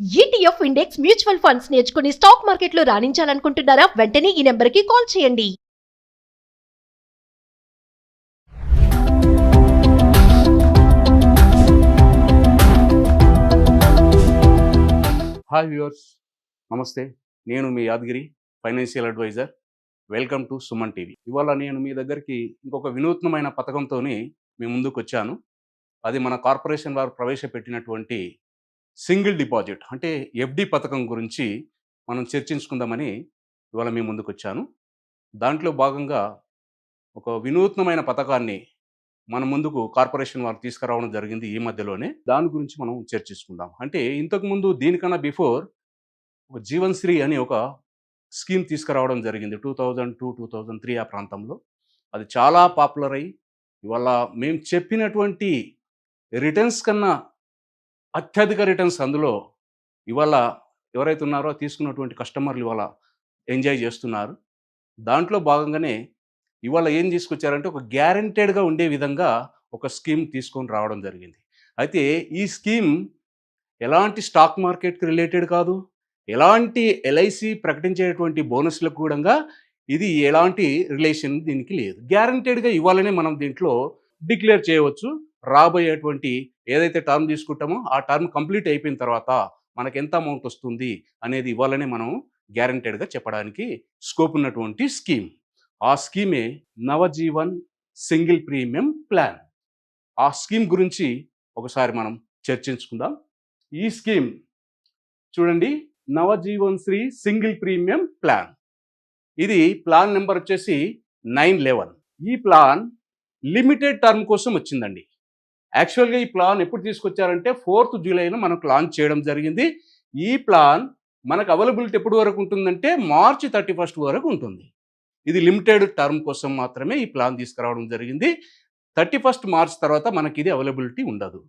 ETF index mutual funds నేర్చుకుని stock మార్కెట్లో రాణించాలనుకుంటున్నారా? వెంటనే ఈ నెంబర్కి కాల్ చేయండి. హాయ్ వ్యూవర్స్, నమస్తే. నేను మీ Yadagiri, financial advisor. Welcome to Suman TV. ఇవాళ నేను మీ దగ్గరికి ఇంకొక వినూత్నమైన పథకంతో మీ ముందుకు వచ్చాను. అది మన కార్పొరేషన్ వారు ప్రవేశపెట్టినటువంటి సింగిల్ డిపాజిట్ అంటే ఎఫ్డి పథకం గురించి మనం చర్చించుకుందామని ఇవాళ మీ ముందుకు వచ్చాను. దాంట్లో భాగంగా ఒక వినూత్నమైన పథకాన్ని మన ముందుకు కార్పొరేషన్ వారు తీసుకురావడం జరిగింది ఈ మధ్యలోనే. దాని గురించి మనం చర్చించుకుందాం. అంటే ఇంతకుముందు దీనికన్నా బిఫోర్ ఒక జీవన్ శ్రీ అని ఒక స్కీమ్ తీసుకురావడం జరిగింది 2002-2003 ఆ ప్రాంతంలో. అది చాలా పాపులర్ అయ్యి ఇవాళ మేము చెప్పినటువంటి రిటర్న్స్ కన్నా అత్యధిక రిటర్న్స్ అందులో ఇవాళ ఎవరైతే ఉన్నారో తీసుకున్నటువంటి కస్టమర్లు ఇవాళ ఎంజాయ్ చేస్తున్నారు. దాంట్లో భాగంగానే ఇవాళ ఏం తీసుకొచ్చారంటే ఒక గ్యారెంటెడ్గా ఉండే విధంగా ఒక స్కీమ్ తీసుకొని రావడం జరిగింది. అయితే ఈ స్కీమ్ ఎలాంటి స్టాక్ మార్కెట్కి రిలేటెడ్ కాదు, ఎలాంటి ఎల్ఐసి ప్రకటించేటువంటి బోనస్లకు కూడా ఇది ఎలాంటి రిలేషన్ దీనికి లేదు. గ్యారెంటెడ్గా ఇవ్వాలనే మనం దీంట్లో డిక్లేర్ చేయవచ్చు. రాబోయేటువంటి ఏదైతే టర్మ్ తీసుకుంటామో ఆ టర్మ్ కంప్లీట్ అయిపోయిన తర్వాత మనకు ఎంత అమౌంట్ వస్తుంది అనేది ఇవ్వాలనే మనం గ్యారెంటెడ్గా చెప్పడానికి స్కోప్ ఉన్నటువంటి స్కీమ్. ఆ స్కీమే నవజీవన్ సింగిల్ ప్రీమియం ప్లాన్. ఆ స్కీమ్ గురించి ఒకసారి మనం చర్చించుకుందాం. ఈ స్కీమ్ చూడండి, Navjeevan Shri single premium plan. ఇది ప్లాన్ నెంబర్ వచ్చేసి 911. ఈ ప్లాన్ లిమిటెడ్ టర్మ్ కోసం వచ్చిందండి. యాక్చువల్గా ఈ ప్లాన్ ఎప్పుడు తీసుకొచ్చారంటే 4th జూలైలో మనకు లాంచ్ చేయడం జరిగింది. ఈ ప్లాన్ మనకు అవైలబిలిటీ ఎప్పటి వరకు ఉంటుందంటే మార్చి 31 వరకు ఉంటుంది. ఇది లిమిటెడ్ టర్మ్ కోసం మాత్రమే ఈ ప్లాన్ తీసుకురావడం జరిగింది. 31 మార్చ్ తర్వాత మనకి ఇది అవైలబిలిటీ ఉండదు.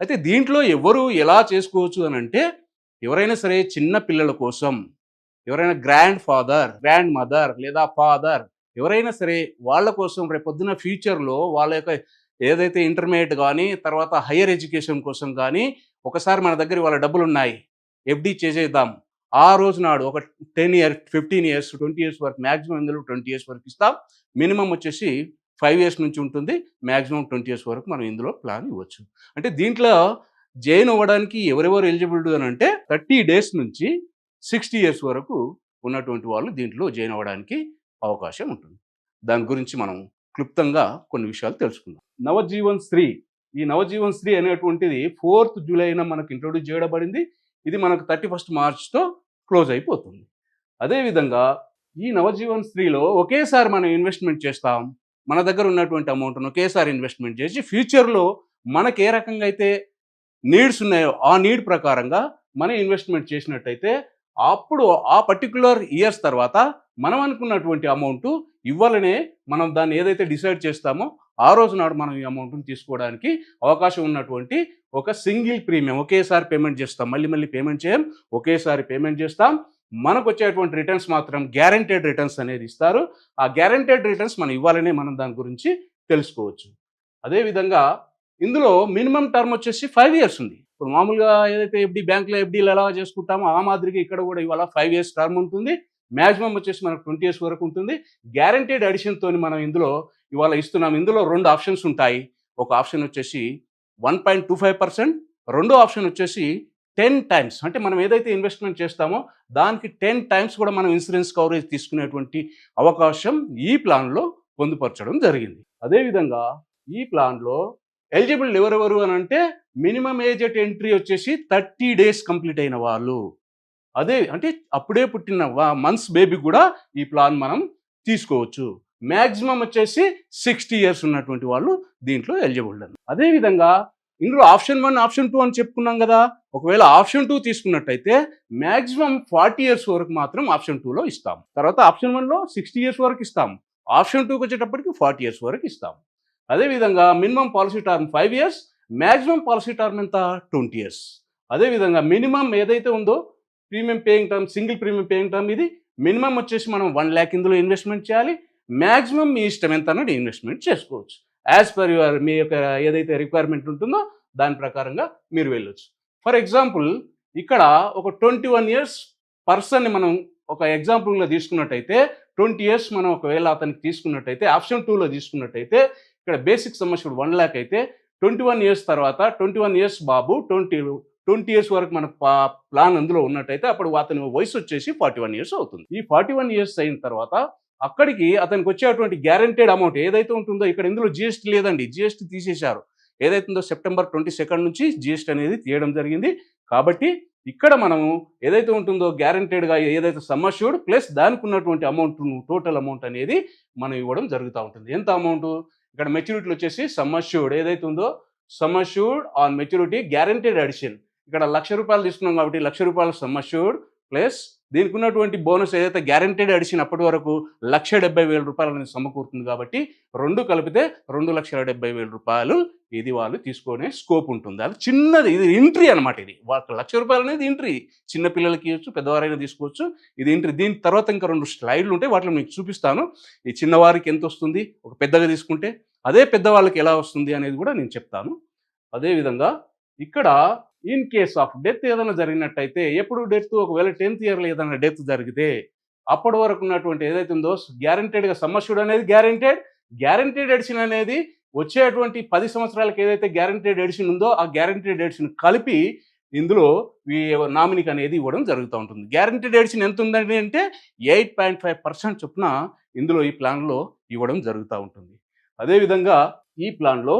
అయితే దీంట్లో ఎవరు ఎలా చేసుకోవచ్చు అని అంటే, ఎవరైనా సరే చిన్న పిల్లల కోసం, ఎవరైనా గ్రాండ్ ఫాదర్, గ్రాండ్ మదర్ లేదా ఫాదర్ ఎవరైనా సరే వాళ్ళ కోసం రేపొద్దున ఫ్యూచర్లో వాళ్ళ యొక్క ఏదైతే ఇంటర్మీడియట్ కానీ తర్వాత హయ్యర్ ఎడ్యుకేషన్ కోసం కానీ ఒకసారి మన దగ్గర వాళ్ళ డబ్బులు ఉన్నాయి, ఎఫ్డి చేసేద్దాం, ఆ రోజు నాడు ఒక 10 years 15 years 20 years వరకు, మ్యాక్సిమం ఇందులో 20 years వరకు ఇస్తాం. మినిమం వచ్చేసి 5 years నుంచి ఉంటుంది, మ్యాక్సిమం 20 years వరకు మనం ఇందులో ప్లాన్ ఇవ్వచ్చు. అంటే దీంట్లో జాయిన్ అవ్వడానికి ఎవరెవరు ఎలిజిబిలిటీ అని అంటే 30 days నుంచి 60 years వరకు ఉన్నటువంటి వాళ్ళు దీంట్లో జాయిన్ అవ్వడానికి అవకాశం ఉంటుంది. దాని గురించి మనం క్లుప్తంగా కొన్ని విషయాలు తెలుసుకుందాం. నవజీవన్ శ్రీ, ఈ నవజీవన్ శ్రీ అనేటువంటిది 4th జూలైన మనకు ఇంట్రొడ్యూస్ చేయబడింది. ఇది మనకు 31 మార్చ్తో క్లోజ్ అయిపోతుంది. అదేవిధంగా ఈ నవజీవన్ శ్రీలో ఒకేసారి మనం ఇన్వెస్ట్మెంట్ చేస్తాం. మన దగ్గర ఉన్నటువంటి అమౌంట్ను ఒకేసారి ఇన్వెస్ట్మెంట్ చేసి ఫ్యూచర్లో మనకు ఏ రకంగా అయితే నీడ్స్ ఉన్నాయో ఆ నీడ్ ప్రకారంగా మనం ఇన్వెస్ట్మెంట్ చేసినట్టయితే అప్పుడు ఆ పర్టికులర్ ఇయర్స్ తర్వాత మనం అనుకున్నటువంటి అమౌంట్ ఇవ్వాలనే మనం దాన్ని ఏదైతే డిసైడ్ చేస్తామో ఆ రోజు నాడు మనం ఈ అమౌంట్ని తీసుకోవడానికి అవకాశం ఉన్నటువంటి ఒక సింగిల్ ప్రీమియం. ఒకేసారి పేమెంట్ చేస్తాం, మళ్ళీ పేమెంట్ చేయం, ఒకేసారి పేమెంట్ చేస్తాం. మనకు వచ్చేటువంటి రిటర్న్స్ మాత్రం గ్యారెంటెడ్ రిటర్న్స్ అనేది ఇస్తారు. ఆ గ్యారెంటెడ్ రిటర్న్స్ మనం ఇవ్వాలనే మనం దాని గురించి తెలుసుకోవచ్చు. అదేవిధంగా ఇందులో మినిమం టర్మ్ వచ్చేసి 5 years ఉంది. ఇప్పుడు మామూలుగా ఏదైతే ఎఫ్డి బ్యాంకులో ఎఫ్డీలు ఎలా చేసుకుంటామో ఆ మాదిరిగా ఇక్కడ కూడా ఇవాళ 5 years టర్మ్ ఉంటుంది. మ్యాక్సిమం వచ్చేసి మనకు 20 years వరకు ఉంటుంది. గ్యారెంటెడ్ అడిషన్తో మనం ఇందులో ఇవాళ ఇస్తున్నాం. ఇందులో 2 ఆప్షన్స్ ఉంటాయి. ఒక ఆప్షన్ వచ్చేసి 1.25%, రెండో ఆప్షన్ వచ్చేసి 10 times. అంటే మనం ఏదైతే ఇన్వెస్ట్మెంట్ చేస్తామో దానికి 10 times కూడా మనం ఇన్సూరెన్స్ కవరేజ్ తీసుకునేటువంటి అవకాశం ఈ ప్లాన్లో పొందుపరచడం జరిగింది. అదేవిధంగా ఈ ప్లాన్లో ఎలిజిబుల్ ఎవరెవరు అని అంటే మినిమం ఏజ్ ఎట్ ఎంట్రీ వచ్చేసి 30 days కంప్లీట్ అయిన వాళ్ళు, అదే అంటే అప్పుడే పుట్టిన మంత్స్ బేబీ కూడా ఈ ప్లాన్ మనం తీసుకోవచ్చు. మ్యాక్సిమం వచ్చేసి 60 years ఉన్నటువంటి వాళ్ళు దీంట్లో ఎలిజిబుల్ అని. అదేవిధంగా ఇందులో ఆప్షన్ 1 ఆప్షన్ 2 అని చెప్పుకున్నాం కదా. ఒకవేళ ఆప్షన్ 2 తీసుకున్నట్టయితే మ్యాక్సిమం 40 years వరకు మాత్రం ఆప్షన్ 2లో ఇస్తాం. తర్వాత ఆప్షన్ 1లో 60 years వరకు ఇస్తాం. ఆప్షన్ 2కి వచ్చేటప్పటికి 40 years వరకు ఇస్తాం. అదేవిధంగా minimum policy term 5 years, maximum policy term ఎంత 20 years. అదేవిధంగా మినిమం ఏదైతే ఉందో premium paying term, single premium paying term, ఇది మినిమం వచ్చేసి మనం 1 lakh ఇందులో ఇన్వెస్ట్మెంట్ చేయాలి. మ్యాక్సిమం మీ ఇష్టం ఎంత అన్నది ఇన్వెస్ట్మెంట్ చేసుకోవచ్చు. యాజ్ పర్ యువర్ మీ యొక్క ఏదైతే రిక్వైర్మెంట్ ఉంటుందో దాని ప్రకారంగా మీరు వెళ్ళొచ్చు. ఫర్ ఎగ్జాంపుల్ ఇక్కడ ఒక 21 ఇయర్స్ పర్సన్ని మనం ఒక ఎగ్జాంపుల్గా తీసుకున్నట్టయితే 20 ఇయర్స్ మనం ఒకవేళ అతనికి తీసుకున్నట్టయితే ఆప్షన్ 2లో తీసుకున్నట్టయితే ఇక్కడ బేసిక్ సమ్ అష్యూర్డ్ 1 lakh అయితే 21 ఇయర్స్ తర్వాత 21 ఇయర్స్ బాబు 20 ఇయర్స్ వరకు మన ప్లాన్ అందులో ఉన్నట్టయితే అప్పుడు అతని వయసు వచ్చేసి 41 ఇయర్స్ అవుతుంది. ఈ 41 ఇయర్స్ అయిన తర్వాత అక్కడికి అతనికి వచ్చేటువంటి గ్యారంటెడ్ అమౌంట్ ఏదైతే ఉంటుందో ఇక్కడ ఇందులో జిఎస్టీ లేదండి, జిఎస్టీ తీసేశారు. ఏదైతే ఉందో సెప్టెంబర్ 22 నుంచి జిఎస్టీ అనేది తీయడం జరిగింది. కాబట్టి ఇక్కడ మనము ఏదైతే ఉంటుందో గ్యారంటెడ్గా ఏదైతే సమ్ అష్యూర్డ్ ప్లస్ దానికి ఉన్నటువంటి అమౌంట్ టోటల్ అమౌంట్ అనేది మనం ఇవ్వడం జరుగుతూ ఉంటుంది. ఎంత అమౌంట్ ఇక్కడ మెచ్యూరిటీలు వచ్చేసి సమ్ అష్యూర్డ్ ఏదైతే ఉందో sum assured on maturity guaranteed addition ఇక్కడ ₹1,00,000 తీసుకున్నాం కాబట్టి ₹1,00,000 సమ్ అష్యూర్డ్ ప్లస్ దీనికి ఉన్నటువంటి బోనస్ ఏదైతే గ్యారంటెడ్ అడిషన్ అప్పటి వరకు ₹1,70,000 అనేది సమకూరుతుంది కాబట్టి రెండు కలిపితే ₹2,70,000 ఇది వాళ్ళు తీసుకునే స్కోప్ ఉంటుంది. అది చిన్నది, ఇది ఎంట్రీ అనమాట. ఇది వాళ్ళకి ₹1,00,000 అనేది ఎంట్రీ, చిన్న పిల్లలకి ఇవ్వచ్చు, పెద్దవారైనా తీసుకోవచ్చు. ఇది ఎంట్రీ. దీని తర్వాత ఇంకా 2 స్లైడ్లు ఉంటాయి, వాటిలో మీకు చూపిస్తాను. ఈ చిన్నవారికి ఎంత వస్తుంది ఒక పెద్దగా తీసుకుంటే, అదే పెద్దవాళ్ళకి ఎలా వస్తుంది అనేది కూడా నేను చెప్తాను. అదేవిధంగా ఇక్కడ ఇన్ కేస్ ఆఫ్ డెత్ ఏదైనా జరిగినట్టయితే ఎప్పుడు డెత్ ఒకవేళ 10th ఇయర్లో ఏదైనా డెత్ జరిగితే అప్పటి వరకు ఉన్నటువంటి ఏదైతే ఉందో గ్యారంటెడ్గా సమ్ అష్యూర్డ్ అనేది గ్యారంటెడ్ ఎడిషన్ అనేది వచ్చేటువంటి 10 సంవత్సరాలకు ఏదైతే గ్యారంటెడ్ ఎడిషన్ ఉందో ఆ గ్యారంటెడ్ ఎడిషన్ కలిపి ఇందులో నామినీకి అనేది ఇవ్వడం జరుగుతూ ఉంటుంది. గ్యారంటెడ్ ఎడిషన్ ఎంత ఉందండి అంటే 8.5% చొప్పున ఇందులో ఈ ప్లాన్లో ఇవ్వడం జరుగుతూ ఉంటుంది. అదేవిధంగా ఈ ప్లాన్లో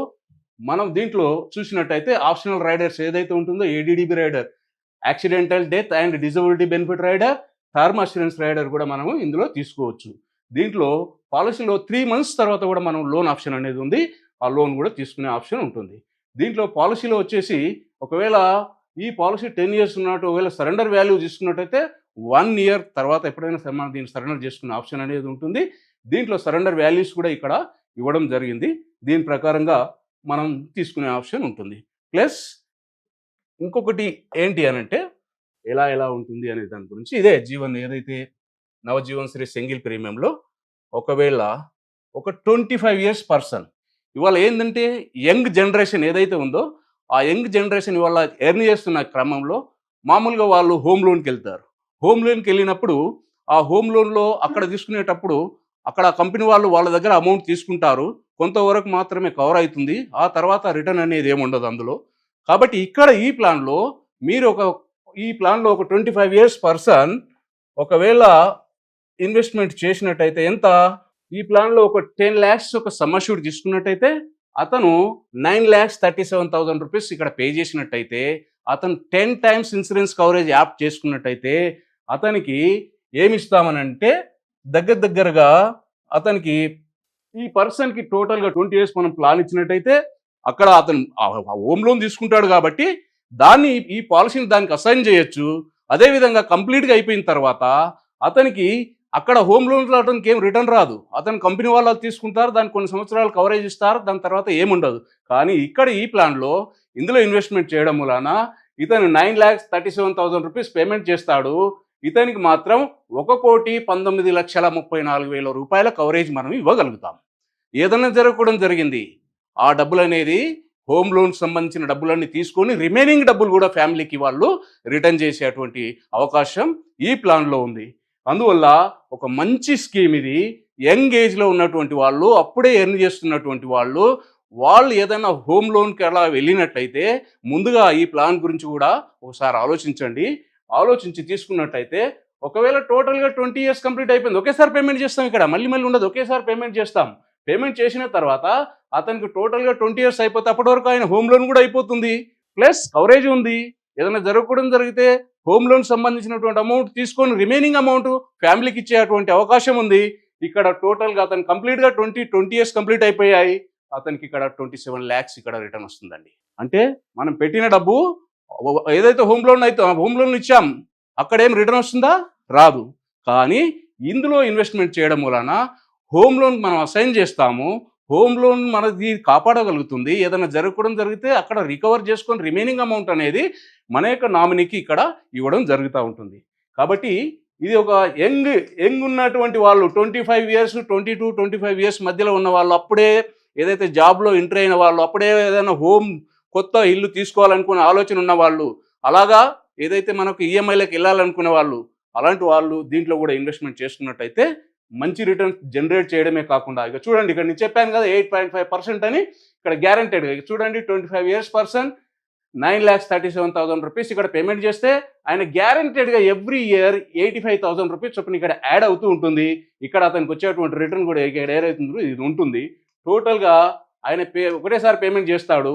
మనం దీంట్లో చూసినట్టయితే ఆప్షనల్ రైడర్స్ ఏదైతే ఉంటుందో ADDB rider, accidental death and disability benefit rider, term assurance rider కూడా మనము ఇందులో తీసుకోవచ్చు. దీంట్లో పాలసీలో 3 months తర్వాత కూడా మనం లోన్ ఆప్షన్ అనేది ఉంది, ఆ లోన్ కూడా తీసుకునే ఆప్షన్ ఉంటుంది. దీంట్లో పాలసీలో వచ్చేసి ఒకవేళ ఈ పాలసీ 10 years ఉన్నట్టు ఒకవేళ సరెండర్ వాల్యూ తీసుకున్నట్టయితే 1 year తర్వాత ఎప్పుడైనా సరే మనం దీన్ని సరెండర్ చేసుకునే ఆప్షన్ అనేది ఉంటుంది. దీంట్లో సరెండర్ వాల్యూస్ కూడా ఇక్కడ ఇవ్వడం జరిగింది. దీని ప్రకారంగా మనం తీసుకునే ఆప్షన్ ఉంటుంది. ప్లస్ ఇంకొకటి ఏంటి అని అంటే ఎలా ఉంటుంది అనే దాని గురించి ఇదే జీవన్ ఏదైతే నవజీవన్ శ్రీ సింగిల్ ప్రీమియంలో ఒకవేళ ఒక 25 years పర్సన్ ఇవాళ ఏంటంటే యంగ్ జనరేషన్ ఏదైతే ఉందో ఆ యంగ్ జనరేషన్ ఇవాళ ఎర్న్ చేస్తున్న క్రమంలో మామూలుగా వాళ్ళు హోమ్ లోన్కి వెళ్తారు. హోమ్ లోన్కి వెళ్ళినప్పుడు ఆ హోమ్ లోన్లో అక్కడ తీసుకునేటప్పుడు అక్కడ కంపెనీ వాళ్ళు వాళ్ళ దగ్గర అమౌంట్ తీసుకుంటారు, కొంతవరకు మాత్రమే కవర్ అవుతుంది, ఆ తర్వాత రిటర్న్ అనేది ఏముండదు అందులో. కాబట్టి ఇక్కడ ఈ ప్లాన్లో మీరు ఒక 25 years పర్సన్ ఒకవేళ ఇన్వెస్ట్మెంట్ చేసినట్టయితే ఎంత ఈ ప్లాన్లో ఒక 10 lakhs ఒక సమ్ అష్యూర్డ్ తీసుకున్నట్టయితే అతను ₹9,37,000 ఇక్కడ పే చేసినట్టయితే అతను 10 times ఇన్సూరెన్స్ కవరేజ్ యాప్ చేసుకున్నట్టయితే అతనికి ఏమిస్తామనంటే దగ్గరగా అతనికి ఈ పర్సన్కి టోటల్గా 20 years మనం ప్లాన్ ఇచ్చినట్టయితే అక్కడ అతను హోమ్ లోన్ తీసుకుంటాడు కాబట్టి దాన్ని ఈ పాలసీని దానికి అసైన్ చేయొచ్చు. అదేవిధంగా కంప్లీట్గా అయిపోయిన తర్వాత అతనికి అక్కడ హోమ్ లోన్లో అతనికి ఏం రిటర్న్ రాదు, అతను కంపెనీ వాళ్ళు తీసుకుంటారు, దానికి కొన్ని సంవత్సరాలు కవరేజ్ ఇస్తారు, దాని తర్వాత ఏముండదు. కానీ ఇక్కడ ఈ ప్లాన్లో ఇందులో ఇన్వెస్ట్మెంట్ చేయడం వలన ఇతను ₹9,37,000 పేమెంట్ చేస్తాడు. ఇతనికి మాత్రం ₹1,19,34,000 కవరేజ్ మనం ఇవ్వగలుగుతాం. ఏదైనా జరగకూడదు జరిగింది ఆ డబ్బులు అనేది హోమ్ లోన్ సంబంధించిన డబ్బులన్నీ తీసుకొని రిమైనింగ్ డబ్బులు కూడా ఫ్యామిలీకి వాళ్ళు రిటర్న్ చేసేటువంటి అవకాశం ఈ ప్లాన్లో ఉంది. అందువల్ల ఒక మంచి స్కీమ్ ఇది. యంగ్ ఏజ్లో ఉన్నటువంటి వాళ్ళు, అప్పుడే ఎర్న్ చేస్తున్నటువంటి వాళ్ళు ఏదైనా హోమ్ లోన్కి అలా వెళ్ళినట్టయితే ముందుగా ఈ ప్లాన్ గురించి కూడా ఒకసారి ఆలోచించి తీసుకున్నట్టయితే ఒకవేళ టోటల్గా 20 years కంప్లీట్ అయిపోయింది, ఒకేసారి పేమెంట్ చేస్తాం. ఇక్కడ మళ్ళీ ఉండదు, ఒకేసారి పేమెంట్ చేస్తాం. పేమెంట్ చేసిన తర్వాత అతనికి టోటల్గా 20 years అయిపోతే అప్పటి వరకు ఆయన హోమ్ లోన్ కూడా అయిపోతుంది, ప్లస్ కవరేజ్ ఉంది. ఏదైనా జరగకూడదు జరిగితే హోమ్ లోన్ సంబంధించినటువంటి అమౌంట్ తీసుకొని రిమైనింగ్ అమౌంట్ ఫ్యామిలీకి ఇచ్చేటువంటి అవకాశం ఉంది. ఇక్కడ టోటల్గా అతను కంప్లీట్గా 20 years కంప్లీట్ అయిపోయాయి, అతనికి ఇక్కడ 27 lakhs ఇక్కడ రిటర్న్ వస్తుందండి. అంటే మనం పెట్టిన డబ్బు ఏదైతే హోమ్ లోన్ అయితే హోమ్ లోన్ ఇచ్చాం అక్కడ ఏం రిటర్న్ వస్తుందా? రాదు. కానీ ఇందులో ఇన్వెస్ట్మెంట్ చేయడం వలన హోమ్ లోన్ మనం అసైన్ చేస్తాము, హోమ్ లోన్ మనది కాపాడగలుగుతుంది. ఏదైనా జరగకూడదు జరిగితే అక్కడ రికవర్ చేసుకొని రిమైనింగ్ అమౌంట్ అనేది మన యొక్క నామినీకి ఇక్కడ ఇవ్వడం జరుగుతూ ఉంటుంది. కాబట్టి ఇది ఒక యంగ్ ఉన్నటువంటి వాళ్ళు 25 years 22-25 years మధ్యలో ఉన్న వాళ్ళు, అప్పుడే ఏదైతే జాబ్లో ఎంటర్ అయిన వాళ్ళు, అప్పుడే ఏదైనా కొత్త ఇల్లు తీసుకోవాలనుకునే ఆలోచన ఉన్న వాళ్ళు, అలాగా ఏదైతే మనకు ఈఎంఐలకు వెళ్ళాలనుకునే వాళ్ళు అలాంటి వాళ్ళు దీంట్లో కూడా ఇన్వెస్ట్మెంట్ చేసుకున్నట్టయితే మంచి రిటర్న్ జనరేట్ చేయడమే కాకుండా ఇక చూడండి ఇక్కడ నేను చెప్పాను కదా 8.5% అని ఇక్కడ గ్యారంటెడ్గా ఇక చూడండి 25 years పర్సన్ 9,37,000 రూపీస్ ఇక్కడ పేమెంట్ చేస్తే ఆయన గ్యారంటెడ్గా ఎవ్రీ ఇయర్ 85,000 రూపీస్ చొప్పున ఇక్కడ యాడ్ అవుతూ ఉంటుంది. ఇక్కడ అతనికి వచ్చేటువంటి రిటర్న్ కూడా ఇక్కడ ఏదైతుందో ఇది ఉంటుంది. టోటల్గా ఆయన ఒకటేసారి పేమెంట్ చేస్తాడు.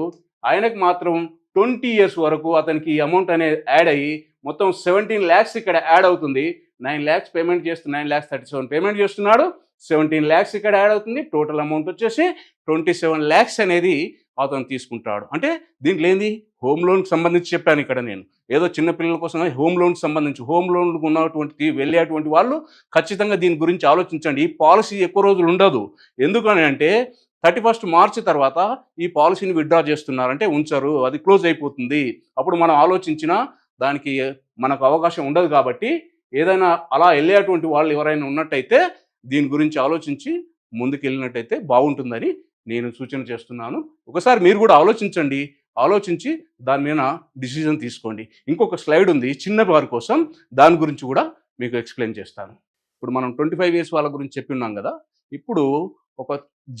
ఆయనకు మాత్రం 20 years వరకు అతనికి ఈ అమౌంట్ అనేది యాడ్ అయ్యి మొత్తం 17 lakhs ఇక్కడ యాడ్ అవుతుంది. 9 lakhs పేమెంట్ చేస్తూ 9,37,000 పేమెంట్ చేస్తున్నాడు. 17 lakhs ఇక్కడ యాడ్ అవుతుంది. టోటల్ అమౌంట్ వచ్చేసి 27 lakhs అనేది అతను తీసుకుంటాడు. అంటే దీంట్లో ఏంది హోమ్ లోన్కి సంబంధించి చెప్పాను ఇక్కడ నేను ఏదో చిన్న పిల్లల కోసం హోమ్ లోన్కి సంబంధించి హోమ్ లోన్కు ఉన్నటువంటి వెళ్ళేటువంటి వాళ్ళు ఖచ్చితంగా దీని గురించి ఆలోచించండి. ఈ పాలసీ ఎక్కువ రోజులు ఉండదు. ఎందుకని అంటే 31st March తర్వాత ఈ పాలసీని విత్డ్రా చేస్తున్నారు అంటే ఉంచరు, అది క్లోజ్ అయిపోతుంది. అప్పుడు మనం ఆలోచించినా దానికి మనకు అవకాశం ఉండదు. కాబట్టి ఏదైనా అలా వెళ్ళేటువంటి వాళ్ళు ఎవరైనా ఉన్నట్టయితే దీని గురించి ఆలోచించి ముందుకు వెళ్ళినట్టయితే బాగుంటుందని నేను సూచన చేస్తున్నాను. ఒకసారి మీరు కూడా ఆలోచించండి, ఆలోచించి దాని మీద డిసిజన్ తీసుకోండి. ఇంకొక స్లైడ్ ఉంది చిన్న వారి కోసం, దాని గురించి కూడా మీకు ఎక్స్ప్లెయిన్ చేస్తాను. ఇప్పుడు మనం 25 years వాళ్ళ గురించి చెప్పి ఉన్నాం కదా. ఇప్పుడు ఒక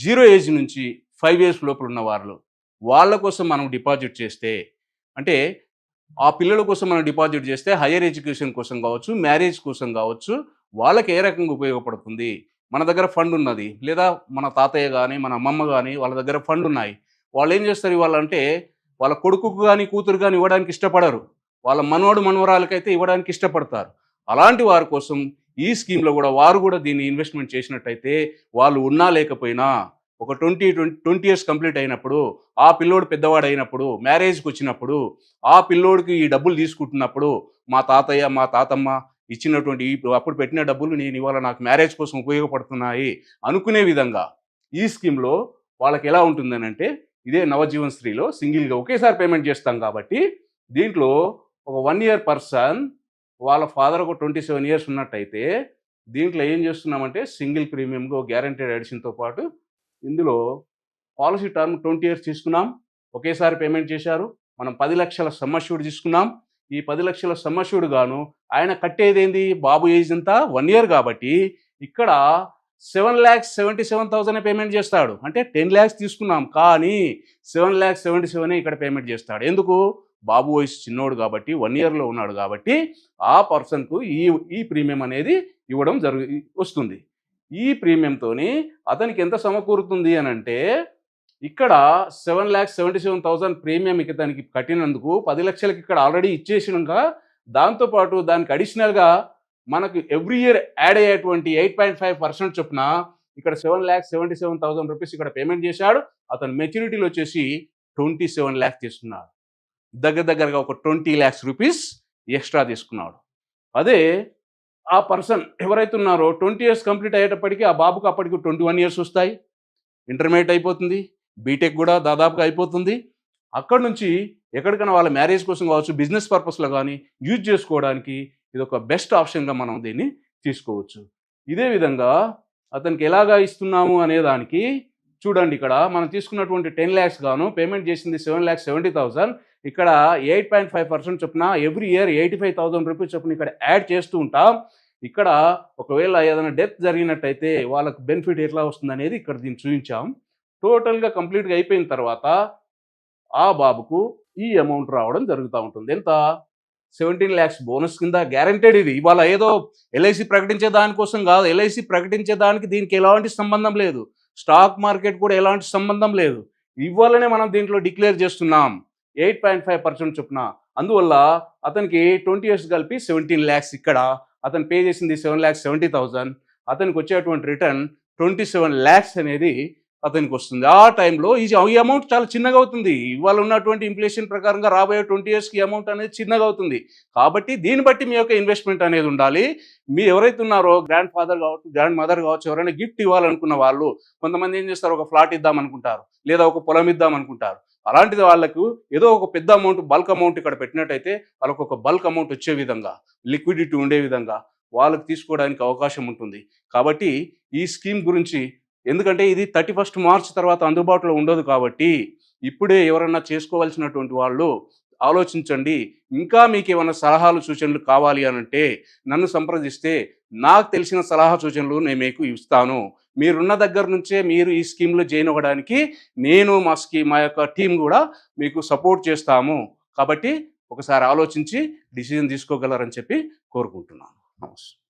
0 age నుంచి 5 years లోపల ఉన్న వాళ్ళ కోసం మనం డిపాజిట్ చేస్తే అంటే ఆ పిల్లల కోసం మనం డిపాజిట్ చేస్తే హయ్యర్ ఎడ్యుకేషన్ కోసం కావచ్చు, మ్యారేజ్ కోసం కావచ్చు, వాళ్ళకి ఏ రకంగా ఉపయోగపడుతుంది. మన దగ్గర ఫండ్ ఉన్నది, లేదా మన తాతయ్య కానీ మన అమ్మమ్మ కానీ వాళ్ళ దగ్గర ఫండ్ ఉన్నాయి. వాళ్ళు ఏం చేస్తారు ఇవాళ అంటే వాళ్ళ కొడుకుకు కానీ కూతురు కానీ ఇవ్వడానికి ఇష్టపడరు, వాళ్ళ మనవడు మనవరాలకైతే ఇవ్వడానికి ఇష్టపడతారు. అలాంటి వారి కోసం ఈ స్కీమ్లో కూడా వారు కూడా దీన్ని ఇన్వెస్ట్మెంట్ చేసినట్టయితే వాళ్ళు ఉన్నా లేకపోయినా ఒక 20 years కంప్లీట్ అయినప్పుడు ఆ పిల్లోడు పెద్దవాడు అయినప్పుడు మ్యారేజ్కి వచ్చినప్పుడు ఆ పిల్లోడికి ఈ డబ్బులు తీసుకుంటున్నప్పుడు మా తాతయ్య మా తాతమ్మ ఇచ్చినటువంటి అప్పుడు పెట్టిన డబ్బులు నేను ఇవాళ నాకు మ్యారేజ్ కోసం ఉపయోగపడుతున్నాయి అనుకునే విధంగా ఈ స్కీమ్లో వాళ్ళకి ఎలా ఉంటుందని అంటే ఇదే నవజీవన్ స్త్రీలో సింగిల్గా ఒకేసారి పేమెంట్ చేస్తాం కాబట్టి దీంట్లో ఒక 1 year పర్సన్ వాళ్ళ ఫాదర్ ఒక 27 years ఉన్నట్టయితే దీంట్లో ఏం చేస్తున్నామంటే సింగిల్ ప్రీమియంగా గ్యారంటీడ్ ఎడిషన్తో పాటు ఇందులో పాలసీ టర్మ్ 20 years తీసుకున్నాం, ఒకేసారి పేమెంట్ చేశారు. మనం 10 లక్షల సమ్ అష్యూర్డ్ తీసుకున్నాం. ఈ 10 లక్షల సమ్ అష్యూర్డ్ గాను ఆయన కట్టేది ఏంది బాబు ఏజ్ అంతా 1 year కాబట్టి ఇక్కడ 7,77,000 పేమెంట్ చేస్తాడు. అంటే 10 lakhs తీసుకున్నాం కానీ 7,77,000 ఇక్కడ పేమెంట్ చేస్తాడు. ఎందుకు? బాబు వయసు చిన్నోడు కాబట్టి 1 yearలో ఉన్నాడు కాబట్టి ఆ పర్సన్కు ఈ ప్రీమియం అనేది ఇవ్వడం వస్తుంది. ఈ ప్రీమియంతోని అతనికి ఎంత సమకూరుతుంది అని అంటే ఇక్కడ 7,77,000 ప్రీమియం ఇక దానికి కట్టినందుకు 10 లక్షలకి ఇక్కడ ఆల్రెడీ ఇచ్చేసినాక దాంతోపాటు దానికి అడిషనల్గా మనకు ఎవ్రీ ఇయర్ యాడ్ అయ్యేటువంటి 8.5% చొప్పున ఇక్కడ 7,77,000 రూపీస్ ఇక్కడ పేమెంట్ చేశాడు. అతను మెచ్యూరిటీలో వచ్చేసి 27 lakhs తీసుకున్నాడు. దగ్గరగా ఒక 20 lakhs రూపీస్ ఎక్స్ట్రా తీసుకున్నాడు. అదే ఆ పర్సన్ ఎవరైతే ఉన్నారో 20 years కంప్లీట్ అయ్యేటప్పటికీ ఆ బాబుకు అప్పటికి 21 years వస్తాయి, ఇంటర్మీడియట్ అయిపోతుంది, బీటెక్ కూడా దాదాపుగా అయిపోతుంది. అక్కడ నుంచి ఎక్కడికైనా వాళ్ళ మ్యారేజ్ కోసం కావచ్చు, బిజినెస్ పర్పస్లో కానీ యూజ్ చేసుకోవడానికి ఇది ఒక బెస్ట్ ఆప్షన్గా మనం దీన్ని తీసుకోవచ్చు. ఇదే విధంగా అతనికి ఎలాగా ఇస్తున్నాము అనే దానికి చూడండి, ఇక్కడ మనం తీసుకున్నటువంటి 10 lakhs గాను పేమెంట్ చేసింది 7,70,000 ఇక్కడ 8.5% చొప్పున ఎవ్రీ ఇయర్ 85,000 రూపీస్ చొప్పున ఇక్కడ యాడ్ చేస్తూ ఉంటాం. ఇక్కడ ఒకవేళ ఏదైనా డెత్ జరిగినట్టయితే వాళ్ళకు బెనిఫిట్ ఎట్లా వస్తుంది అనేది ఇక్కడ దీన్ని చూపించాం. టోటల్గా కంప్లీట్గా అయిపోయిన తర్వాత ఆ బాబుకు ఈ అమౌంట్ రావడం జరుగుతూ ఉంటుంది. ఎంత? 17 lakhs బోనస్ కింద గ్యారంటెడ్. ఇది ఇవాళ ఏదో ఎల్ఐసి ప్రకటించే దానికోసం కాదు. ఎల్ఐసి ప్రకటించే దానికి దీనికి ఎలాంటి సంబంధం లేదు, స్టాక్ మార్కెట్ కూడా ఎలాంటి సంబంధం లేదు. ఇవ్వాలనే మనం దీంట్లో డిక్లేర్ చేస్తున్నాం 8.5% చొప్పున. అందువల్ల అతనికి 20 years కలిపి 17 lakhs ఇక్కడ అతను పే చేసింది 7,70,000, అతనికి వచ్చేటువంటి రిటర్న్ 27 lakhs అనేది అతనికి వస్తుంది. ఆ టైంలో ఈ అమౌంట్ చాలా చిన్నగా అవుతుంది. ఇవాళ ఉన్నటువంటి ఇన్ఫ్లేషన్ ప్రకారంగా రాబోయే 20 yearsకి అమౌంట్ అనేది చిన్నగా అవుతుంది. కాబట్టి దీన్ని బట్టి మీ యొక్క ఇన్వెస్ట్మెంట్ అనేది ఉండాలి. మీరు ఎవరైతే ఉన్నారో గ్రాండ్ ఫాదర్ కావచ్చు, గ్రాండ్ మదర్ కావచ్చు, ఎవరైనా గిఫ్ట్ ఇవ్వాలనుకున్న వాళ్ళు కొంతమంది ఏం చేస్తారు, ఒక ఫ్లాట్ ఇద్దాం అనుకుంటారు, లేదా ఒక పొలం ఇద్దాం అనుకుంటారు. అలాంటిది వాళ్ళకు ఏదో ఒక పెద్ద అమౌంట్ బల్క్ అమౌంట్ ఇక్కడ పెట్టినట్టయితే వాళ్ళకు ఒక బల్క్ అమౌంట్ వచ్చే విధంగా, లిక్విడిటీ ఉండే విధంగా వాళ్ళకి తీసుకోవడానికి అవకాశం ఉంటుంది. కాబట్టి ఈ స్కీమ్ గురించి, ఎందుకంటే ఇది 31st March తర్వాత అందుబాటులో ఉండదు కాబట్టి ఇప్పుడే ఎవరన్నా చేసుకోవాల్సినటువంటి వాళ్ళు ఆలోచించండి. ఇంకా మీకు ఏమైనా సలహాలు సూచనలు కావాలి అనంటే నన్ను సంప్రదిస్తే నాకు తెలిసిన సలహా సూచనలు నేను మీకు ఇస్తాను. మీరున్న దగ్గర నుంచే మీరు ఈ స్కీమ్‌లో జాయిన్ అవ్వడానికి నేను మా యొక్క టీమ్ కూడా మీకు సపోర్ట్ చేస్తాము. కాబట్టి ఒకసారి ఆలోచించి డిసిజన్ తీసుకోగలరని చెప్పి కోరుకుంటున్నాను. నమస్తే.